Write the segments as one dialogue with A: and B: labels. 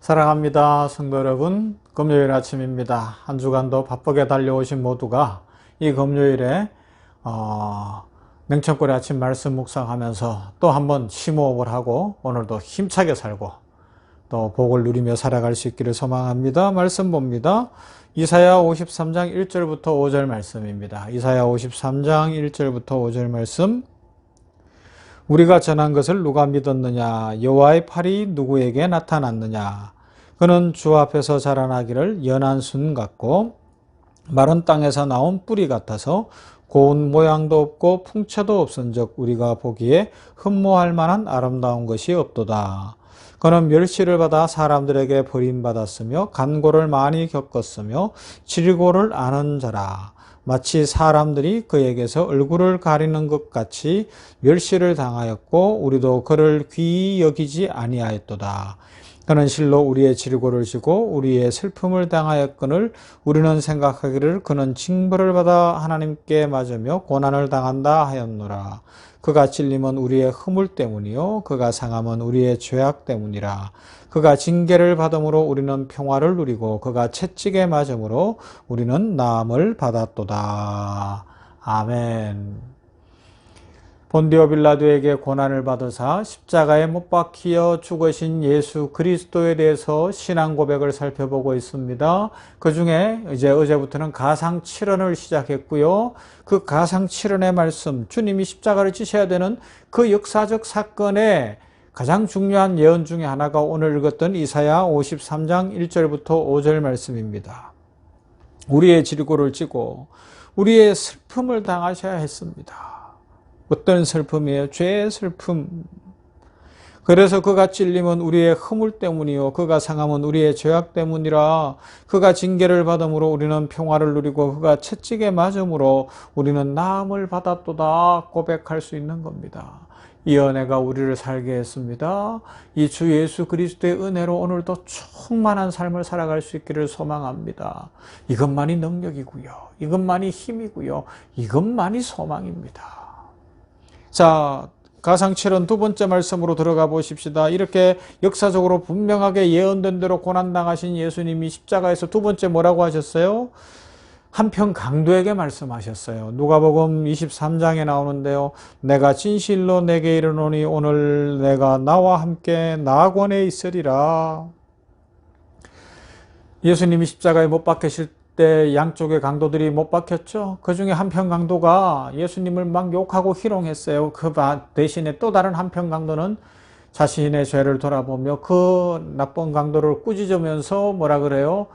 A: 사랑합니다. 성도 여러분, 금요일 아침입니다. 한 주간도 바쁘게 달려오신 모두가 이 금요일에 냉천골의 아침 말씀 묵상하면서 또 한번 심호흡을 하고 오늘도 힘차게 살고 또 복을 누리며 살아갈 수 있기를 소망합니다. 말씀 봅니다. 이사야 53장 1절부터 5절 말씀입니다. 이사야 53장 1절부터 5절 말씀. 우리가 전한 것을 누가 믿었느냐? 여호와의 팔이 누구에게 나타났느냐? 그는 주 앞에서 자라나기를 연한 순 같고 마른 땅에서 나온 뿌리 같아서 고운 모양도 없고 풍채도 없은즉 우리가 보기에 흠모할 만한 아름다운 것이 없도다. 그는 멸시를 받아 사람들에게 버림받았으며 간고를 많이 겪었으며 질고를 아는 자라. 마치 사람들이 그에게서 얼굴을 가리는 것 같이 멸시를 당하였고 우리도 그를 귀히 여기지 아니하였도다. 그는 실로 우리의 질고를 지고 우리의 슬픔을 당하였거늘 우리는 생각하기를 그는 징벌을 받아 하나님께 맞으며 고난을 당한다 하였노라. 그가 찔림은 우리의 허물 때문이요 그가 상함은 우리의 죄악 때문이라. 그가 징계를 받음으로 우리는 평화를 누리고 그가 채찍에 맞음으로 우리는 나음을 받았도다. 아멘. 본디오 빌라도에게 고난을 받으사 십자가에 못 박히어 죽으신 예수 그리스도에 대해서 신앙 고백을 살펴보고 있습니다. 그 중에 어제부터는 가상칠언을 시작했고요. 그 가상칠언의 말씀, 주님이 십자가를 지셔야 되는 그 역사적 사건의 가장 중요한 예언 중에 하나가 오늘 읽었던 이사야 53장 1절부터 5절 말씀입니다. 우리의 질고를 지고 우리의 슬픔을 당하셔야 했습니다. 어떤 슬픔이에요? 죄의 슬픔. 그래서 그가 찔림은 우리의 허물 때문이요 그가 상함은 우리의 죄악 때문이라. 그가 징계를 받음으로 우리는 평화를 누리고 그가 채찍에 맞음으로 우리는 나음을 받았도다 고백할 수 있는 겁니다. 이 은혜가 우리를 살게 했습니다. 이 주 예수 그리스도의 은혜로 오늘도 충만한 삶을 살아갈 수 있기를 소망합니다. 이것만이 능력이고요. 이것만이 힘이고요. 이것만이 소망입니다. 자, 가상칠언 두 번째 말씀으로 들어가 보십시다. 이렇게 역사적으로 분명하게 예언된 대로 고난당하신 예수님이 십자가에서 두 번째 뭐라고 하셨어요? 한편 강도에게 말씀하셨어요. 누가복음 23장에 나오는데요. 내가 진실로 내게 이르노니 오늘 내가 나와 함께 낙원에 있으리라. 예수님이 십자가에 못 박히실 때 양쪽의 강도들이 못 박혔죠. 그 중에 한편 강도가 예수님을 막 욕하고 희롱했어요. 그 대신에 또 다른 한편 강도는 자신의 죄를 돌아보며 그 나쁜 강도를 꾸짖으면서 뭐라 그래요?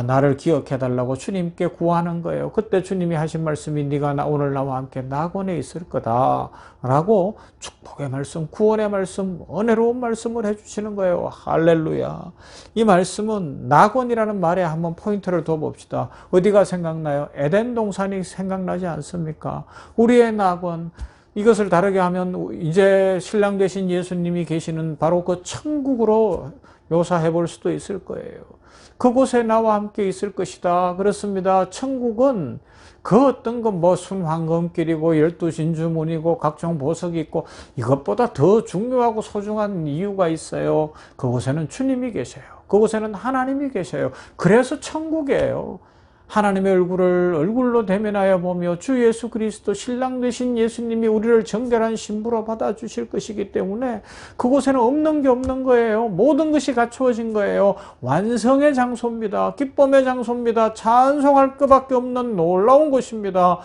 A: 나를 기억해달라고 주님께 구하는 거예요. 그때 주님이 하신 말씀이 네가 오늘 나와 함께 낙원에 있을 거다 라고 축복의 말씀, 구원의 말씀, 은혜로운 말씀을 해주시는 거예요. 할렐루야. 이 말씀은 낙원이라는 말에 한번 포인트를 둬봅시다. 어디가 생각나요? 에덴 동산이 생각나지 않습니까? 우리의 낙원. 이것을 다르게 하면 이제 신랑 되신 예수님이 계시는 바로 그 천국으로 묘사해 볼 수도 있을 거예요. 그곳에 나와 함께 있을 것이다. 그렇습니다. 천국은 그 어떤 건 순황검길이고 12진주문이고 각종 보석이 있고 이것보다 더 중요하고 소중한 이유가 있어요. 그곳에는 주님이 계셔요. 그곳에는 하나님이 계셔요. 그래서 천국이에요. 하나님의 얼굴을 얼굴로 대면하여 보며 주 예수 그리스도 신랑 되신 예수님이 우리를 정결한 신부로 받아주실 것이기 때문에 그곳에는 없는 게 없는 거예요. 모든 것이 갖추어진 거예요. 완성의 장소입니다. 기쁨의 장소입니다. 찬송할 것밖에 없는 놀라운 곳입니다.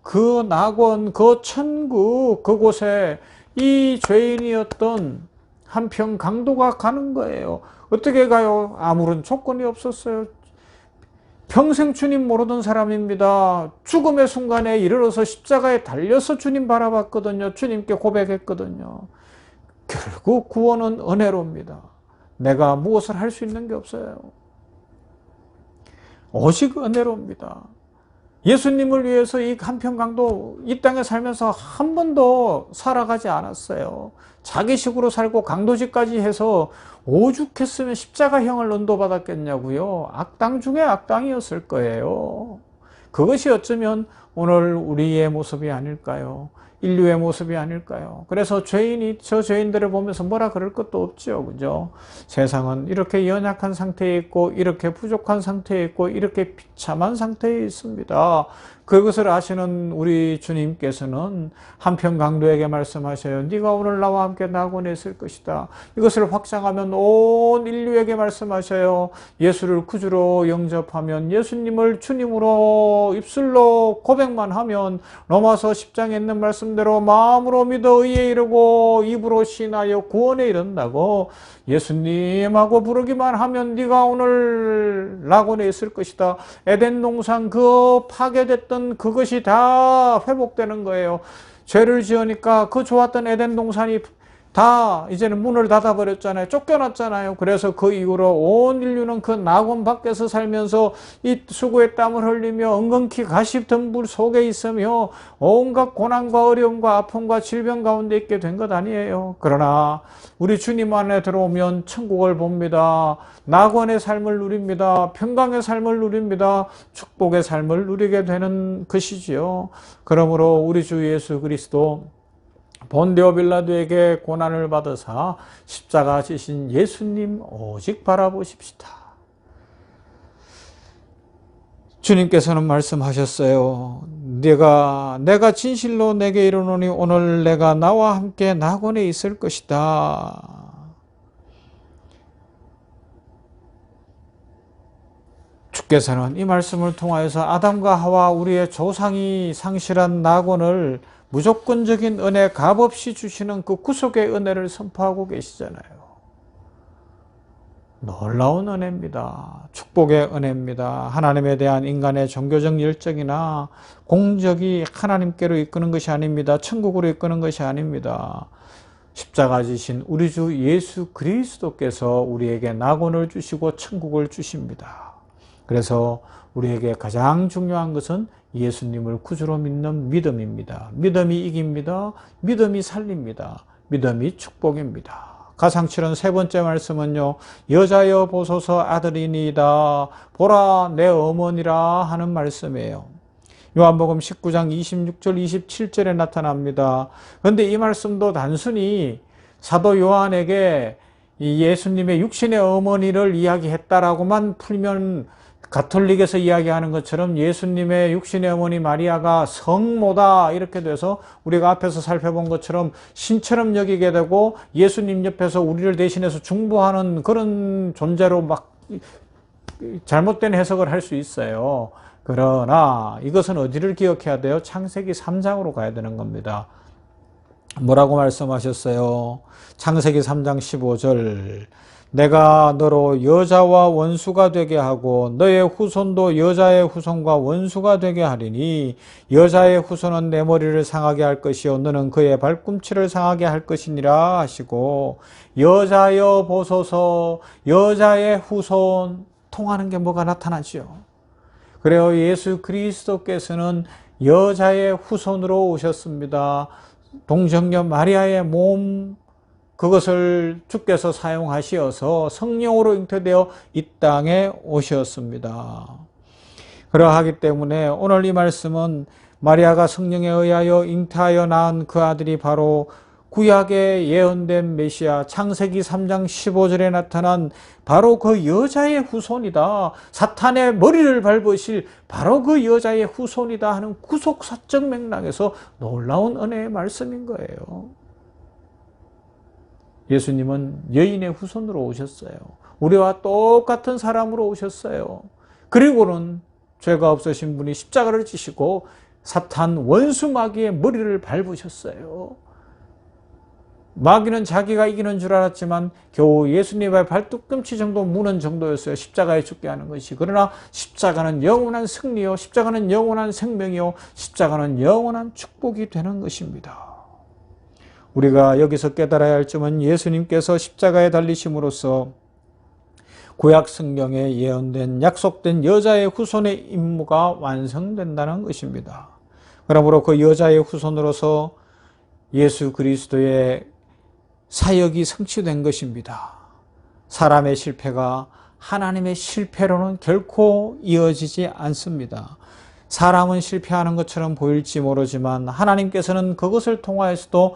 A: 그 낙원, 그 천국, 그곳에 이 죄인이었던 한편 강도가 가는 거예요. 어떻게 가요? 아무런 조건이 없었어요. 평생 주님 모르던 사람입니다. 죽음의 순간에 이르러서 십자가에 달려서 주님 바라봤거든요. 주님께 고백했거든요. 결국 구원은 은혜로입니다. 내가 무엇을 할 수 있는 게 없어요. 오직 은혜로입니다. 예수님을 위해서 이 한평강도 이 땅에 살면서 한 번도 살아가지 않았어요. 자기식으로 살고 강도짓까지 해서 오죽했으면 십자가형을 언도받았겠냐고요. 악당 중에 악당이었을 거예요. 그것이 어쩌면 오늘 우리의 모습이 아닐까요? 인류의 모습이 아닐까요? 그래서 죄인이 저 죄인들을 보면서 뭐라 그럴 것도 없죠. 그죠? 세상은 이렇게 연약한 상태에 있고, 이렇게 부족한 상태에 있고, 이렇게 비참한 상태에 있습니다. 그것을 아시는 우리 주님께서는 한편 강도에게 말씀하셔요. 네가 오늘 나와 함께 낙원에 있을 것이다. 이것을 확장하면 온 인류에게 말씀하셔요. 예수를 구주로 영접하면, 예수님을 주님으로 입술로 고백만 하면, 로마서 10장에 있는 말씀대로 마음으로 믿어 의에 이르고 입으로 신하여 구원에 이른다고, 예수님하고 부르기만 하면 네가 오늘 낙원에 있을 것이다. 에덴 동산 그 파괴됐던 그것이 다 회복되는 거예요. 죄를 지으니까 그 좋았던 에덴 동산이 다 이제는 문을 닫아버렸잖아요. 쫓겨났잖아요. 그래서 그 이후로 온 인류는 그 낙원 밖에서 살면서 이 수고의 땀을 흘리며 은근히 가시덤불 속에 있으며 온갖 고난과 어려움과 아픔과 질병 가운데 있게 된 것 아니에요. 그러나 우리 주님 안에 들어오면 천국을 봅니다. 낙원의 삶을 누립니다. 평강의 삶을 누립니다. 축복의 삶을 누리게 되는 것이지요. 그러므로 우리 주 예수 그리스도 본디오 빌라도에게 고난을 받으사 십자가 지신 예수님 오직 바라보십시다. 주님께서는 말씀하셨어요. 내가 진실로 내게 이르노니 오늘 내가 나와 함께 낙원에 있을 것이다. 주께서는 이 말씀을 통하여서 아담과 하와 우리의 조상이 상실한 낙원을 무조건적인 은혜 값없이 주시는 그 구속의 은혜를 선포하고 계시잖아요. 놀라운 은혜입니다. 축복의 은혜입니다. 하나님에 대한 인간의 종교적 열정이나 공적이 하나님께로 이끄는 것이 아닙니다. 천국으로 이끄는 것이 아닙니다. 십자가 지신 우리 주 예수 그리스도께서 우리에게 낙원을 주시고 천국을 주십니다. 그래서 우리에게 가장 중요한 것은 예수님을 구주로 믿는 믿음입니다. 믿음이 이깁니다. 믿음이 살립니다. 믿음이 축복입니다. 가상칠은 세 번째 말씀은요. 여자여 보소서 아들이니이다. 보라 내 어머니라 하는 말씀이에요. 요한복음 19장 26절 27절에 나타납니다. 그런데 이 말씀도 단순히 사도 요한에게 이 예수님의 육신의 어머니를 이야기했다라고만 풀면 가톨릭에서 이야기하는 것처럼 예수님의 육신의 어머니 마리아가 성모다 이렇게 돼서 우리가 앞에서 살펴본 것처럼 신처럼 여기게 되고 예수님 옆에서 우리를 대신해서 중보하는 그런 존재로 막 잘못된 해석을 할 수 있어요. 그러나 이것은 어디를 기억해야 돼요? 창세기 3장으로 가야 되는 겁니다. 뭐라고 말씀하셨어요? 창세기 3장 15절 내가 너로 여자와 원수가 되게 하고 너의 후손도 여자의 후손과 원수가 되게 하리니 여자의 후손은 내 머리를 상하게 할 것이요 너는 그의 발꿈치를 상하게 할 것이니라 하시고 여자여 보소서 여자의 후손 통하는 게 뭐가 나타나죠. 그래요. 예수 그리스도께서는 여자의 후손으로 오셨습니다. 동정녀 마리아의 몸 그것을 주께서 사용하시어서 성령으로 잉태되어 이 땅에 오셨습니다. 그러하기 때문에 오늘 이 말씀은 마리아가 성령에 의하여 잉태하여 낳은 그 아들이 바로 구약에 예언된 메시아 창세기 3장 15절에 나타난 바로 그 여자의 후손이다. 사탄의 머리를 밟으실 바로 그 여자의 후손이다 하는 구속사적 맥락에서 놀라운 은혜의 말씀인 거예요. 예수님은 여인의 후손으로 오셨어요. 우리와 똑같은 사람으로 오셨어요. 그리고는 죄가 없으신 분이 십자가를 지시고 사탄 원수 마귀의 머리를 밟으셨어요. 마귀는 자기가 이기는 줄 알았지만 겨우 예수님의 발뒤꿈치 정도 무는 정도였어요. 십자가에 죽게 하는 것이. 그러나 십자가는 영원한 승리요. 십자가는 영원한 생명이요. 십자가는 영원한 축복이 되는 것입니다. 우리가 여기서 깨달아야 할 점은 예수님께서 십자가에 달리심으로써 구약 성경에 예언된 약속된 여자의 후손의 임무가 완성된다는 것입니다. 그러므로 그 여자의 후손으로서 예수 그리스도의 사역이 성취된 것입니다. 사람의 실패가 하나님의 실패로는 결코 이어지지 않습니다. 사람은 실패하는 것처럼 보일지 모르지만 하나님께서는 그것을 통하여서도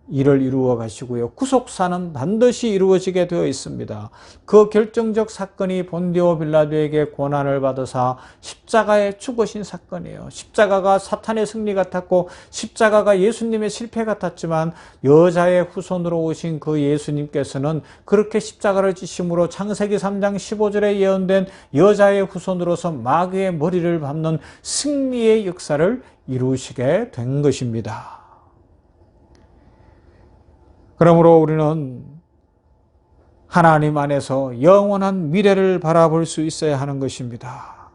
A: 일을 이루어 가시고요. 구속사는 반드시 이루어지게 되어 있습니다. 그 결정적 사건이 본디오 빌라도에게 고난을 받으사 십자가에 죽으신 사건이에요. 십자가가 사탄의 승리 같았고 십자가가 예수님의 실패 같았지만 여자의 후손으로 오신 그 예수님께서는 그렇게 십자가를 지심으로 창세기 3장 15절에 예언된 여자의 후손으로서 마귀의 머리를 밟는 승리의 역사를 이루시게 된 것입니다. 그러므로 우리는 하나님 안에서 영원한 미래를 바라볼 수 있어야 하는 것입니다.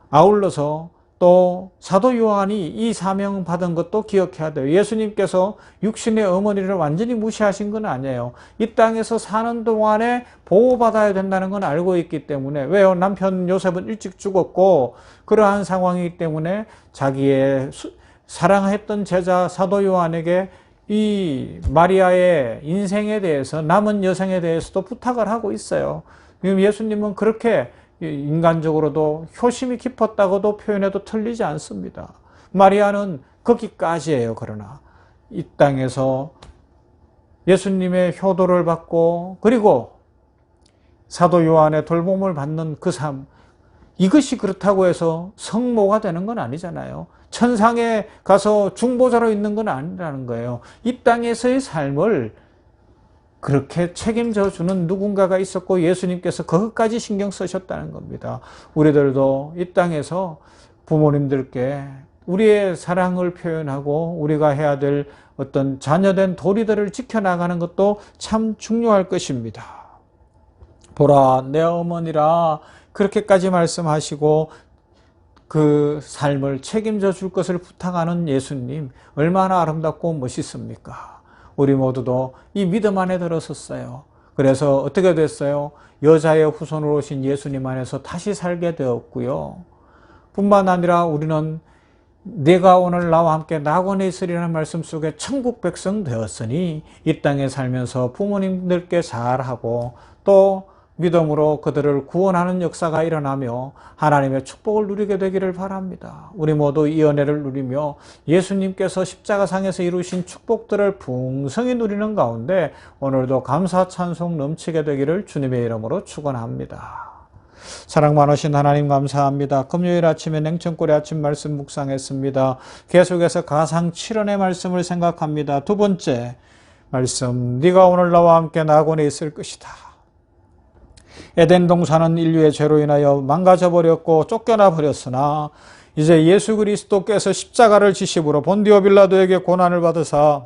A: 아울러서 또 사도 요한이 이 사명 받은 것도 기억해야 돼요. 예수님께서 육신의 어머니를 완전히 무시하신 건 아니에요. 이 땅에서 사는 동안에 보호받아야 된다는 건 알고 있기 때문에, 왜요? 남편 요셉은 일찍 죽었고 그러한 상황이기 때문에 자기의 사랑했던 제자 사도 요한에게 이 마리아의 인생에 대해서, 남은 여생에 대해서도 부탁을 하고 있어요. 예수님은 그렇게 인간적으로도 효심이 깊었다고도 표현해도 틀리지 않습니다. 마리아는 거기까지예요. 그러나 이 땅에서 예수님의 효도를 받고 그리고 사도 요한의 돌봄을 받는 그 삶, 이것이 그렇다고 해서 성모가 되는 건 아니잖아요. 천상에 가서 중보자로 있는 건 아니라는 거예요. 이 땅에서의 삶을 그렇게 책임져 주는 누군가가 있었고 예수님께서 그것까지 신경 쓰셨다는 겁니다. 우리들도 이 땅에서 부모님들께 우리의 사랑을 표현하고 우리가 해야 될 어떤 자녀된 도리들을 지켜나가는 것도 참 중요할 것입니다. 보라, 내 어머니라 그렇게까지 말씀하시고 그 삶을 책임져 줄 것을 부탁하는 예수님, 얼마나 아름답고 멋있습니까? 우리 모두도 이 믿음 안에 들어섰어요. 그래서 어떻게 됐어요? 여자의 후손으로 오신 예수님 안에서 다시 살게 되었고요. 뿐만 아니라 우리는 내가 오늘 나와 함께 낙원에 있으리라는 말씀 속에 천국 백성 되었으니 이 땅에 살면서 부모님들께 잘하고 또 믿음으로 그들을 구원하는 역사가 일어나며 하나님의 축복을 누리게 되기를 바랍니다. 우리 모두 이 은혜를 누리며 예수님께서 십자가상에서 이루신 축복들을 풍성히 누리는 가운데 오늘도 감사 찬송 넘치게 되기를 주님의 이름으로 축원합니다. 사랑 많으신 하나님 감사합니다. 금요일 아침에 냉천골의 아침 말씀 묵상했습니다. 계속해서 가상 7원의 말씀을 생각합니다. 두 번째 말씀, 네가 오늘 나와 함께 낙원에 있을 것이다. 에덴 동산은 인류의 죄로 인하여 망가져버렸고 쫓겨나 버렸으나 이제 예수 그리스도께서 십자가를 지심으로 본디오 빌라도에게 고난을 받으사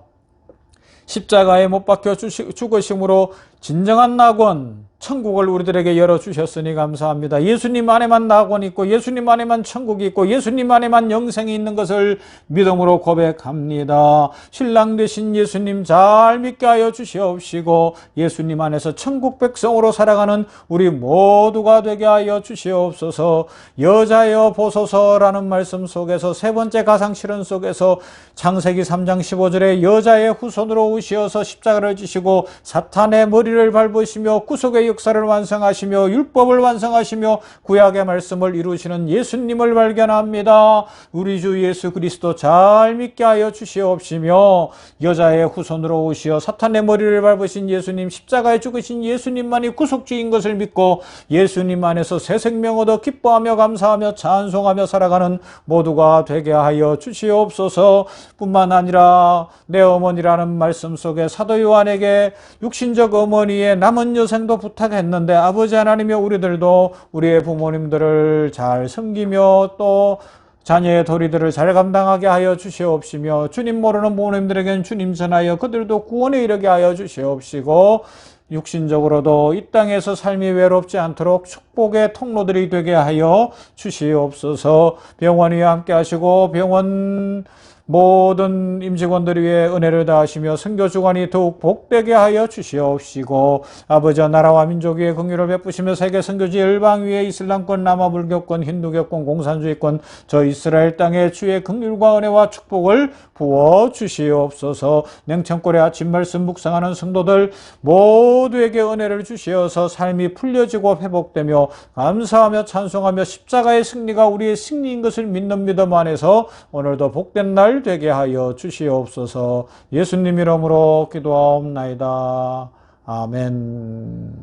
A: 십자가에 못 박혀 죽으심으로 진정한 낙원, 천국을 우리들에게 열어주셨으니 감사합니다. 예수님 안에만 낙원이 있고 예수님 안에만 천국이 있고 예수님 안에만 영생이 있는 것을 믿음으로 고백합니다. 신랑 되신 예수님 잘 믿게 하여 주시옵시고 예수님 안에서 천국 백성으로 살아가는 우리 모두가 되게 하여 주시옵소서. 여자여 보소서라는 말씀 속에서 세 번째 가상실현 속에서 창세기 3장 15절에 여자의 후손으로 오시어서 십자가를 지시고 사탄의 머리를 밟으시며 구속의 역사를 완성하시며 율법을 완성하시며 구약의 말씀을 이루시는 예수님을 발견합니다. 우리 주 예수 그리스도 잘 믿게 하여 주시옵시며 여자의 후손으로 오시어 사탄의 머리를 밟으신 예수님, 십자가에 죽으신 예수님만이 구속주인 것을 믿고 예수님 안에서 새 생명 얻어 기뻐하며 감사하며 찬송하며 살아가는 모두가 되게 하여 주시옵소서. 뿐만 아니라 내 어머니라는 말씀 속에 사도 요한에게 육신적 어머니의 남은 여생도 부탁했는데 아버지 하나님이여 우리들도 우리의 부모님들을 잘 섬기며 또 자녀의 도리들을 잘 감당하게 하여 주시옵시며 주님 모르는 부모님들에게는 주님 전하여 그들도 구원에 이르게 하여 주시옵시고 육신적으로도 이 땅에서 삶이 외롭지 않도록 축복의 통로들이 되게 하여 주시옵소서. 병원 위에 함께 하시고 병원 모든 임직원들 위해 은혜를 다하시며 선교 주관이 더욱 복되게 하여 주시옵시고 아버지 나라와 민족 위에 긍휼을 베푸시며 세계 선교지 열방 위에 이슬람권, 남아불교권, 힌두교권, 공산주의권 저 이스라엘 땅에 주의 긍휼과 은혜와 축복을 부어 주시옵소서. 냉천골의 아침 말씀 묵상하는 성도들 모두에게 은혜를 주시어서 삶이 풀려지고 회복되며 감사하며 찬송하며 십자가의 승리가 우리의 승리인 것을 믿는 믿음 안에서 오늘도 복된 날 되게 하여 주시옵소서. 예수님 이름으로 기도하옵나이다. 아멘.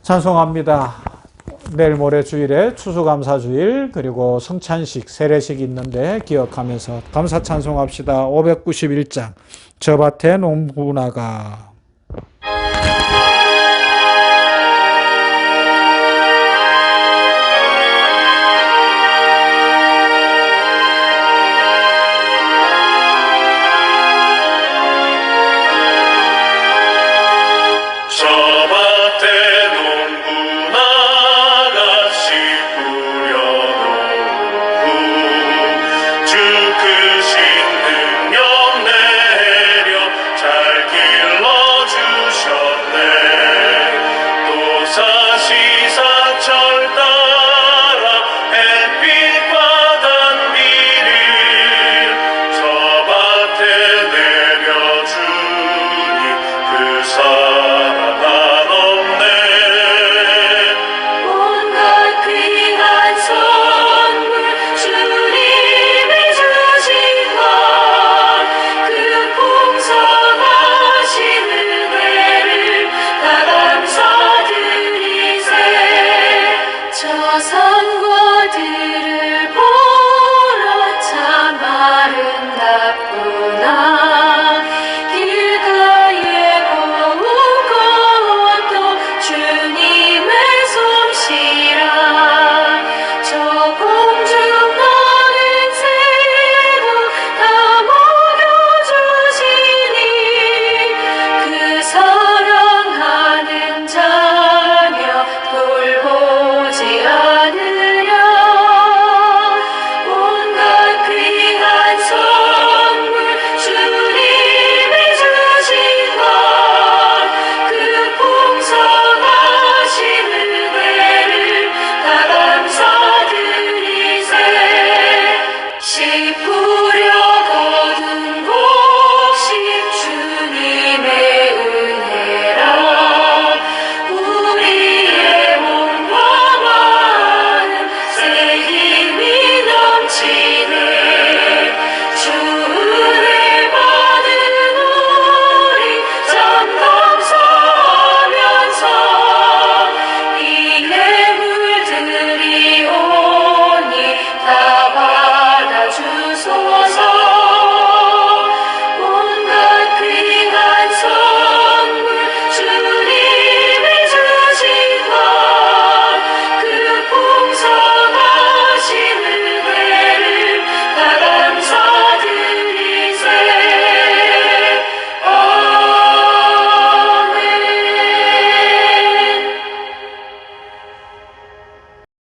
A: 찬송합니다. 내일 모레 주일에 추수감사주일 그리고 성찬식 세례식이 있는데 기억하면서 감사 찬송합시다. 591장 저 밭에 농부 나가